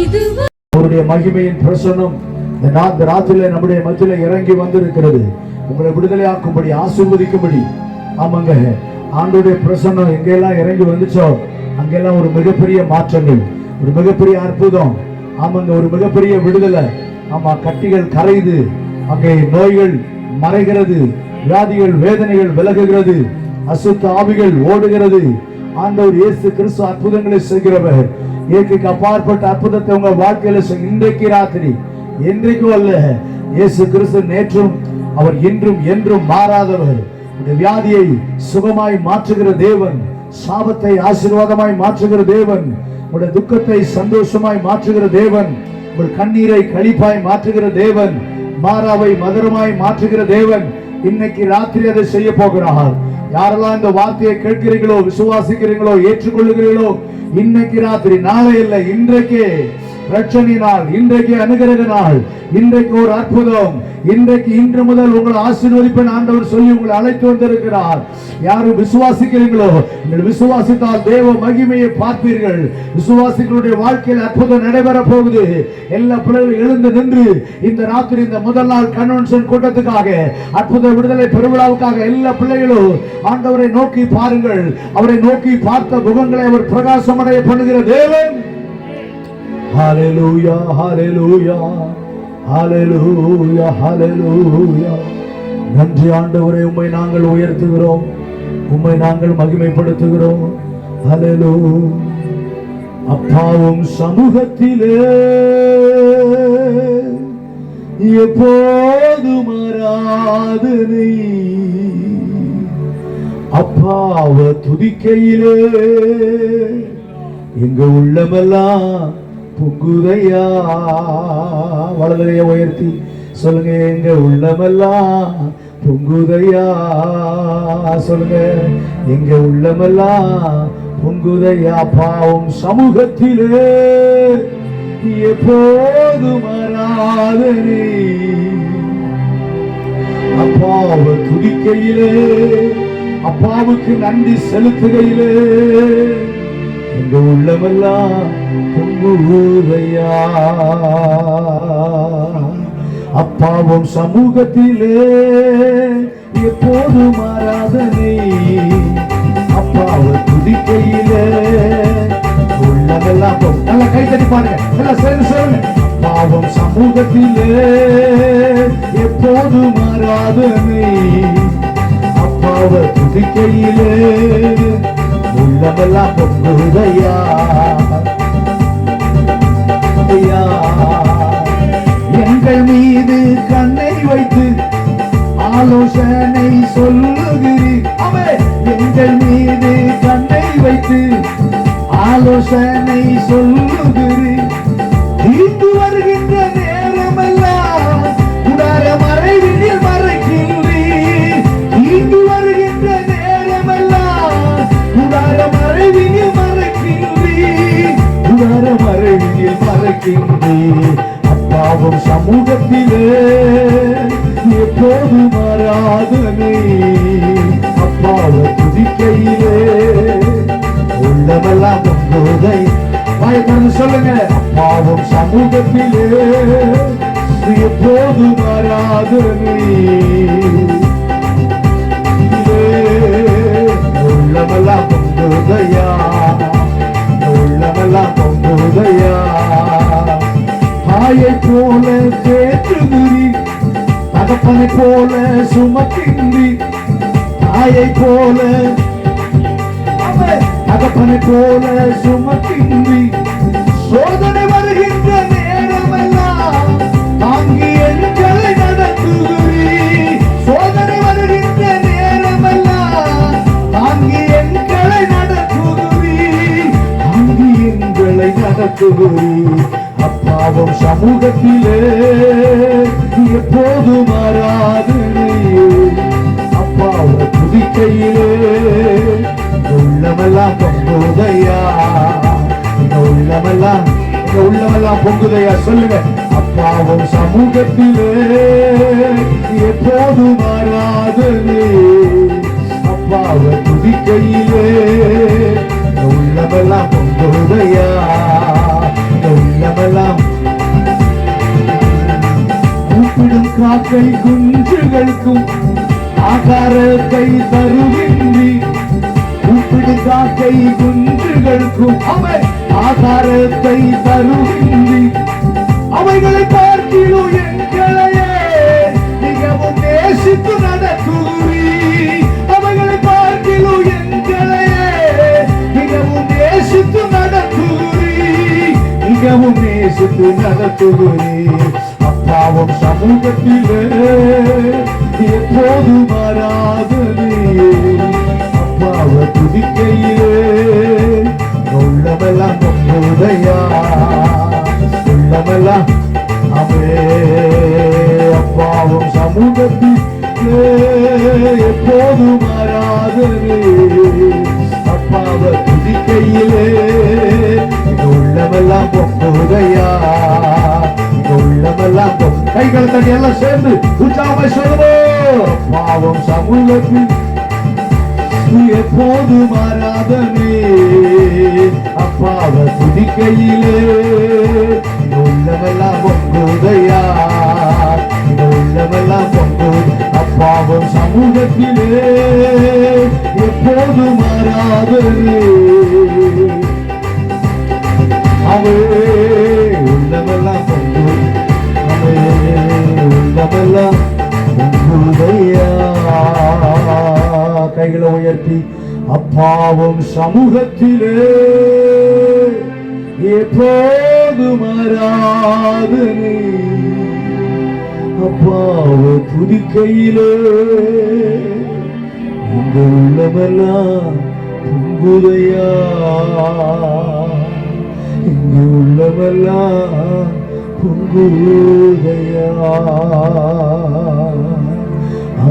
அவருடைய மகிமையின் பிரசன்னம் இந்த ராத்திரியில நம்முடைய மத்தியில இறங்கி வந்திருக்கிறது. உங்களை விடுதலையாக்கும்படி, ஆசீர்வதிக்கும்படி. ஆமாங்க, ஆண்டவருடைய பிரசன்னம் எங்கெல்லாம் இறங்கி வந்துச்சோ அங்கெல்லாம் ஒரு மிகப்பெரிய மாற்றங்கள், ஒரு மிகப்பெரிய அற்புதம். ஆமாங்க, ஒரு மிகப்பெரிய விடுதலை. ஆமா, கட்டிகள் கரையுது, அங்கே நோய்கள் மறைகிறது, வியாதிகள் வேதனைகள் விலகுகிறது, அசுத்த ஆவிகள் ஓடுகிறது. ஆண்டவர் இயேசு கிறிஸ்து அற்புதங்களை செய்கிறவர். இயற்கைக்கு அப்பாற்பட்ட அற்புதத்தை உங்க வாழ்க்கையில இன்றைக்கு ராத்திரி, என்றைக்கும் அல்ல, இயேசு கிறிஸ்து நேற்றும் அவர் இன்றும் என்றும் மாறாதவர். இந்த வியாதியை சுகமாய் மாற்றுகிற தேவன், சாபத்தை ஆசீர்வாதமாய் மாற்றுகிற தேவன், உங்களுடைய துக்கத்தை சந்தோஷமாய் மாற்றுகிற தேவன், உங்கள் கண்ணீரை களிப்பாய் மாற்றுகிற தேவன், மாறாவை மதுரமாய் மாற்றுகிற தேவன் இன்னைக்கு ராத்திரி அதை செய்ய போகிறார். யாரெல்லாம் இந்த வார்த்தையை கேட்கிறீங்களோ, விசுவாசிக்கிறீங்களோ, ஏற்றுக்கொள்ளுகிறீர்களோ, இன்னைக்கு ராத்திரி, நாளை இல்லை, இன்றைக்கே ரட்சணி நாள், இன்றைக்கு அனுகிரக நாள், இன்றைக்கு ஒரு அற்புதம். இன்றைக்கு இன்று முதல் உங்களை ஆசீர்வதிப்பேன் ஆண்டவர் சொல்லி உங்களை அழைத்து வந்திருக்கிறார். யாரும் விசுவாசிக்கிறீங்களோ, நீங்கள் விசுவாசித்தால் தேவ மகிமையை பார்ப்பீர்கள். விசுவாசிகளுடைய வாழ்க்கையில் அற்புதம் நடைபெற போகுது. எல்லா பிள்ளைகளும் எழுந்து நின்று இந்த ராத்திரி, இந்த முதல் நாள் கன்வென்ஷன் கூட்டத்துக்காக, அற்புத விடுதலை பெருவிழாவுக்காக எல்லா பிள்ளைகளும் ஆண்டவரை நோக்கி பாருங்கள். அவரை நோக்கி பார்த்த முகங்களை அவர் பிரகாசமடைய பண்ணுகிற தேவன். ஹalleluya, ஹalleluya, ஹalleluya, ஹalleluya. நன்றி ஆண்டவரே, உம்மை நாங்கள் உயர்த்துகிறோம், உம்மை நாங்கள் மகிமைப்படுத்துகிறோம். ஹalleluya. அப்பாவும் சமூகத்திலே எப்போதும் ஆராதனை, அப்பாவ துதிக்கையிலே எங்க உள்ளமெல்லாம் பொங்குதையா. வலதுகைய உயர்த்தி சொல்லுங்க, எங்க உள்ளமெல்லாம் பொங்குதையா. சொல்லுங்க, எங்க உள்ளமெல்லாம் பொங்குதையா. பாவம் சமூகத்திலே எப்போதும் ஆராதனை, அப்பாவ துதிக்கையிலே, அப்பாவுக்கு நன்றி செலுத்துகையிலே எங்க உள்ளமெல்லாம் பொங்குதையா. அப்பாவும் சமூகத்திலே எப்போதும் ஆராதனை, அப்பாவை துதிக்கையிலே உள்ளமெல்லாம். நல்லா கை தட்டி பாருங்க, நல்லா சேர்ந்து சொல்லுங்க. பாவம் சமூகத்திலே எப்போதும் ஆராதனை, அப்பாவை துதிக்கையிலே உள்ளமெல்லாம் பொங்குதையா. எங்கள் மீது கண்ணை வைத்து ஆலோசனை சொல்லுகிறீர். எங்கள் மீது கண்ணை வைத்து ஆலோசனை சொல்லுகிறீர். தீர்ந்து வருகின்ற நேரமெல்லாம் உடார மறைவினில் மறைக்கின்றீர். தீர்ந்து வருகின்ற நேரமெல்லாம் உடார மறைவினில் மறைக்கின்றீர். உடார மறைவினில் மறைக்கின்றீர். அப்பாவும் சமூகத்திலே எப்போது ஆராதனை, அப்பாவை துதிக்கையிலே உள்ளமெல்லாம் பொங்குதை. வாய்ப்பு சொல்லுங்க, அப்பாவும் சமூகத்திலே எப்போது ஆராதனை, உள்ளமெல்லாம் பொங்குதையா, உள்ளமெல்லாம் பொங்குதையா. தாயை போல தேற்றுகிறீ, தகப்பனை போல சுமக்கின்றி. தாயை போல, தகப்பனை போல சுமக்கின்றி. சோதனை வருகின்ற நேரமெல்லாம் தாங்கி எங்களை நடத்துகிறீ. சோதனை வருகின்ற நேரமெல்லாம் தாங்கி எங்களை நடத்துகிறீ. தாங்கி எங்களை நடத்துகிறீ. அப்பாவும் சமூகத்திலே எப்போதும் ஆராதனை, அப்பாவை துதிக்கையிலே உள்ளமெல்லாம் பொங்குதையா. உள்ளமெல்லாம், உள்ளமெல்லாம் பொங்குதையா. சொல்லுங்க, அப்பாவும் சமூகத்திலே எப்போதும் ஆராதனை, அப்பாவை குஞ்சுகளுக்கும் ஆகாரத்தை தருகின்றி. கூப்பிடு காக்கை குஞ்சுகளுக்கும் ஆகாரத்தை தருகின்றி. அவைகளை பார்க்கிலும் எங்களையே மிகவும் நேசித்து நடத்துகிறீ. அவைகளை பார்க்கிலும் எங்களையே மிகவும் நேசித்து நடத்துகிறீ. மிகவும் நேசித்து நடத்துகிறீ. அப்பாவும் சமூகத்திலே எப்போது மாறாதே. அப்பாவை துதிக்கையிலே உள்ளமெல்லாம் உம்முடையா. உள்ளமெல்லாம் அவே. அப்பாவும் சமூகத்திலே எப்போது மாறாதே. அப்பாவை துதிக்கையிலே உள்ளமெல்லாம் உம்முடையா. உள்ளமெல்லாம் கைகள் தண்ணி எல்லாம் சேர்ந்து உற்சாகமாய் சொல்லுவோம். பாவம் சமூகத்தில் எப்போது மாறாதே. அப்பாவை துதிக்கையிலே உள்ளமெல்லாம் பொங்குதையா. உள்ளமெல்லாம் பொங்கு. அப்பாவும் சமூகத்திலே எப்போது மாறாதே. அவே உள்ளமெல்லாம் பொங்கு. அவே உள்ளமெல்லாம் பொங்குதையா. கைகளை உயர்த்தி அப்பாவும் சமூகத்திலே எப்போது மாறாதே. அப்பாவை துதிக்கையிலே இந்த உள்ளமெல்லாம் பொங்குதையா. இங்கு உள்ளமெல்லாம் பொங்குதையா.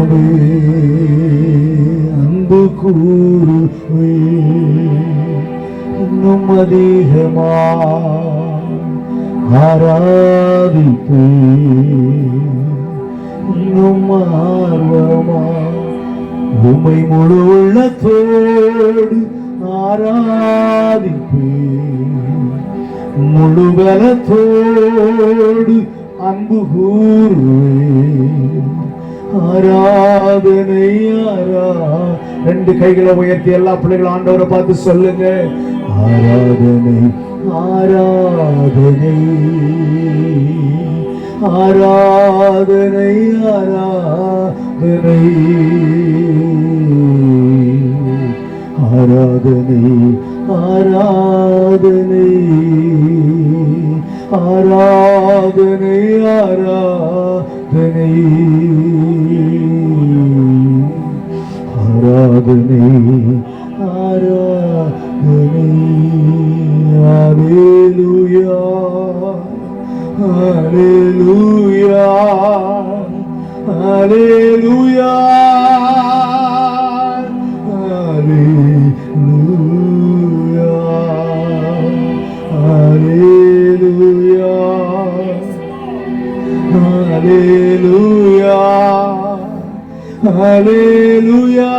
அவே அன்பு கூறுவே இன்னும் அதிகமா ஆராதிப்பே. இன்னும் ஆர்வமா உம்மை முழு உள்ளத்தோடு ஆராதிப்பே. முழு பலத்தோடு அன்பு கூறுவே. ஆராதனை ரெண்டு கைகளை உயர்த்தி எல்லா பிள்ளைகளும் ஆண்டவரை பார்த்து சொல்லுங்க. ஆராதனை ஆராதனை ஆராதனை ஆராதனை ஆராதனை ஆராதனை ஆராதனை ஆராதனை ஆராதனை. ஹல்லேலூயா ஹல்லேலூயா ஹல்லேலூயா ஹல்லேலூயா ஹல்லேலூயா ஹல்லேலூயா ஹல்லேலூயா ஹல்லேலூயா.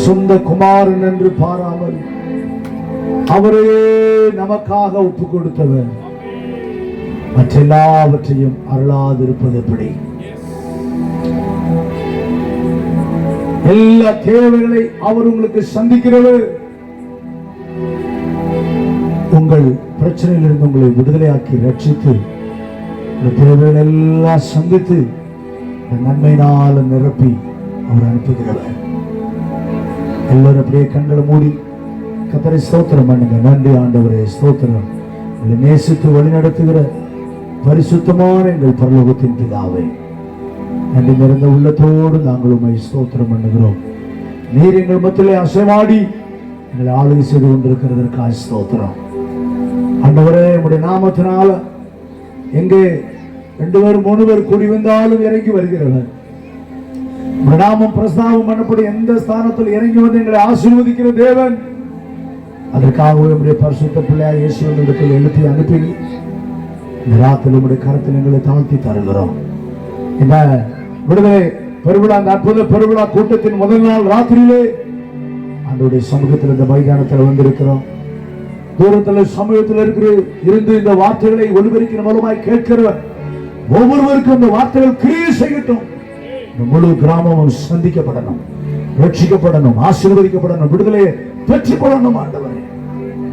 சொந்த குமாரன் என்று பாராமல் அவரையே நமக்காக ஒப்பு கொடுத்தவர் மற்றெல்லாவற்றையும் அருளாதிருப்பது எப்படி? எல்லா தேவைகளை அவர் உங்களுக்கு சந்திக்கிறவர். உங்கள் பிரச்சனையிலிருந்து உங்களை விடுதலையாக்கி ரட்சித்து தேவைகள் எல்லாம் சந்தித்து நன்மையினால நிரப்பி அவர் அனுப்புகிறவர். எல்லாரும் அப்படியே கண்களை மூடி கர்த்தரை ஸ்தோத்திரம் பண்ணுங்க. நன்றி ஆண்டவரே, ஸ்தோத்திரம். உங்களை நேசித்து வழிநடத்துகிற பரிசுத்தமான எங்கள் பரலோகத்தின் பிதாவே, நன்றி நிறைந்த உள்ளத்தோடு நாங்கள் உம்மை ஸ்தோத்திரம் பண்ணுகிறோம். நீர் எங்கள் மத்தியிலே அசைவாடி எங்களை ஆளுகை செய்து கொண்டிருக்கிறதற்காக ஸ்தோத்திரம். ஆண்டவரே, உம்முடைய நாமத்தினால எங்கே 2 பேர் 3 பேர் கூடி வந்தாலும் இறங்கி வருகிறவர். நாமம் பிரஸ்தாபம் பண்ணப்படும் எந்த ஸ்தானத்தில் இறங்கி வந்து எங்களை ஆசீர்வதிக்கிற தேவன். அதற்காகவே நம்முடைய பரிசுத்த பிள்ளையா இயேசுவின் இடத்தில் எழுப்பி அனுப்பி இந்த ராத்திரி நம்முடைய கரத்தில் எங்களை தாழ்த்தி தருகிறோம். இந்த விடுதலை பெருவிழா, அந்த அற்புத பெருவிழா கூட்டத்தின் முதல் நாள் ராத்திரியிலே ஆண்டவருடைய சமூகத்தில் இந்த மைதானத்தில் வந்திருக்கிறோம். தூரத்தில் சமூகத்தில் இருந்து இந்த வார்த்தைகளை ஒலிபரிக்கிற மூலமாய் கேட்கிறவர் ஒவ்வொருவருக்கும் இந்த வார்த்தைகள் கிரியை செய்யட்டும். இந்த முழு கிராமமும் சந்திக்கப்படணும், ரட்சிக்கப்படணும், ஆசீர்வதிக்கப்படணும், விடுதலையை பெற்றுக்கொள்ளணும். ஆண்டவரே,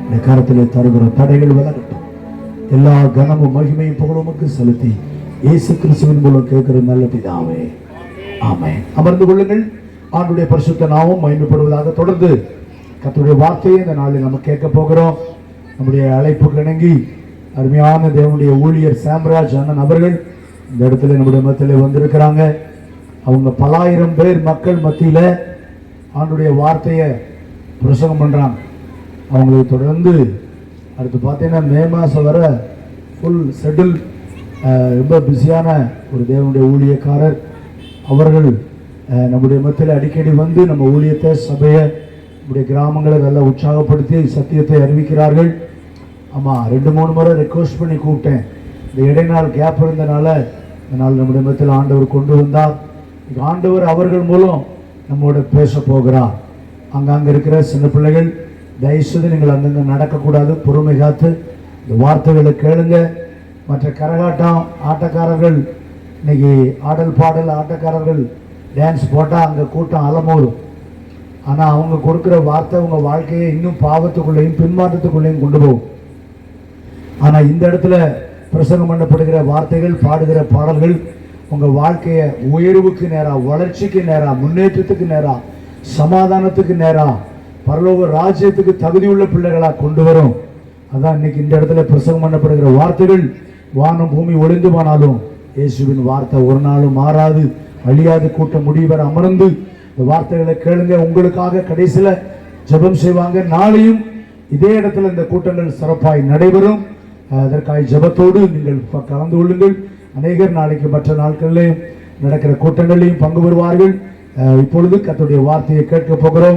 இந்த காலத்திலே தருகிற தடைகள் விலகட்டும். எல்லா கனமும் மகிமையும் புகழுமக்கு செலுத்தி இயேசு கிறிஸ்துவின் மூலம் கேட்கிற நல்ல பிதாவே, ஆமென். அமர்ந்து கொள்ளுங்கள். ஆண்டுடைய பரிசுத்த நாமம் மகிமைப்படுவதாக. தொடர்ந்து கர்த்தருடைய வார்த்தையை இந்த நாளில் நம்ம கேட்க போகிறோம். நம்முடைய அழைப்புக்கு இணங்கி அருமையான தேவனுடைய ஊழியர் சாம்ராஜ் அண்ணன் அவர்கள் இந்த இடத்துல நம்முடைய மத்தியிலே வந்திருக்கிறாங்க. அவங்க பலாயிரம் பேர் மக்கள் மத்தியில் ஆண்டுடைய வார்த்தையை பிரசங்கம் பண்ணுறாங்க. அவங்களுக்கு தொடர்ந்து அடுத்து பார்த்தீங்கன்னா மே மாதம் வர ஃபுல் ஷெட்யூல், ரொம்ப பிஸியான ஒரு தேவனுடைய ஊழியக்காரர் அவர்கள் நம்முடைய மத்தியில் அடிக்கடி வந்து நம்ம ஊழியத்தை, சபையை, நம்முடைய கிராமங்களை நல்லா உற்சாகப்படுத்தி சத்தியத்தை அறிவிக்கிறார்கள். ஆமாம், 2-3 முறை ரெக்வஸ்ட் பண்ணி கூப்பிட்டேன். இந்த இடைநாள் கேப் இருந்தனால இதனால் நம்முடைய மத்தியில் ஆண்டவர் கொண்டு வந்தார். ஆண்டவர் அவர்கள் மூலம் நம்மோட பேச போகிறார். அங்கங்கே இருக்கிற சின்ன பிள்ளைகள் தயவுசெய்து நீங்கள் அங்கங்கே நடக்கக்கூடாது, பொறுமை காத்து இந்த வார்த்தைகளை கேளுங்க. மற்ற கரகாட்டம் ஆட்டக்காரர்கள் இன்னைக்கு ஆடல் பாடல் ஆட்டக்காரர்கள் டான்ஸ் போட்டால் அங்கே கூட்டம் அலமோதும். ஆனால் அவங்க கொடுக்குற வார்த்தை உங்கள் வாழ்க்கையை இன்னும் பாவத்துக்குள்ளேயும் பின்மாற்றத்துக்குள்ளேயும் கொண்டு போகும். ஆனால் இந்த இடத்துல பிரசங்கம் பண்ணப்படுகிற வார்த்தைகள், பாடுகிற பாடல்கள் உங்கள் வாழ்க்கையை உயர்வுக்கு நேராக, வளர்ச்சிக்கு நேராக, முன்னேற்றத்துக்கு நேராக, சமாதானத்துக்கு நேராக, பரலோக ராஜ்யத்துக்கு தகுதியுள்ள பிள்ளைகளாக கொண்டு வரும். அதான் இன்னைக்கு இந்த இடத்துல பிரசங்கம் பண்ணப்படுகிற வார்த்தைகள். வானம் பூமி ஒளிந்து போனாலும் இயேசுவின் வார்த்தை ஒரு நாளும் மாறாது, அழியாது. கூட்டம் முடிவர அமர்ந்து இந்த வார்த்தைகளை கேளுங்க. உங்களுக்காக கடைசியில் ஜெபம் செய்வாங்க. நாளையும் இதே இடத்துல இந்த கூட்டங்கள் சிறப்பாய் நடைபெறும். அதற்காக ஜெபத்தோடு நீங்கள் கலந்து கொள்ளுங்கள். அநேகர் நாளைக்கு மற்ற நாட்களிலே நடக்கிற கூட்டங்களிலும் பங்கு பெறுவார்கள். இப்பொழுது கர்த்தருடைய வார்த்தையை கேட்க போகிறோம்.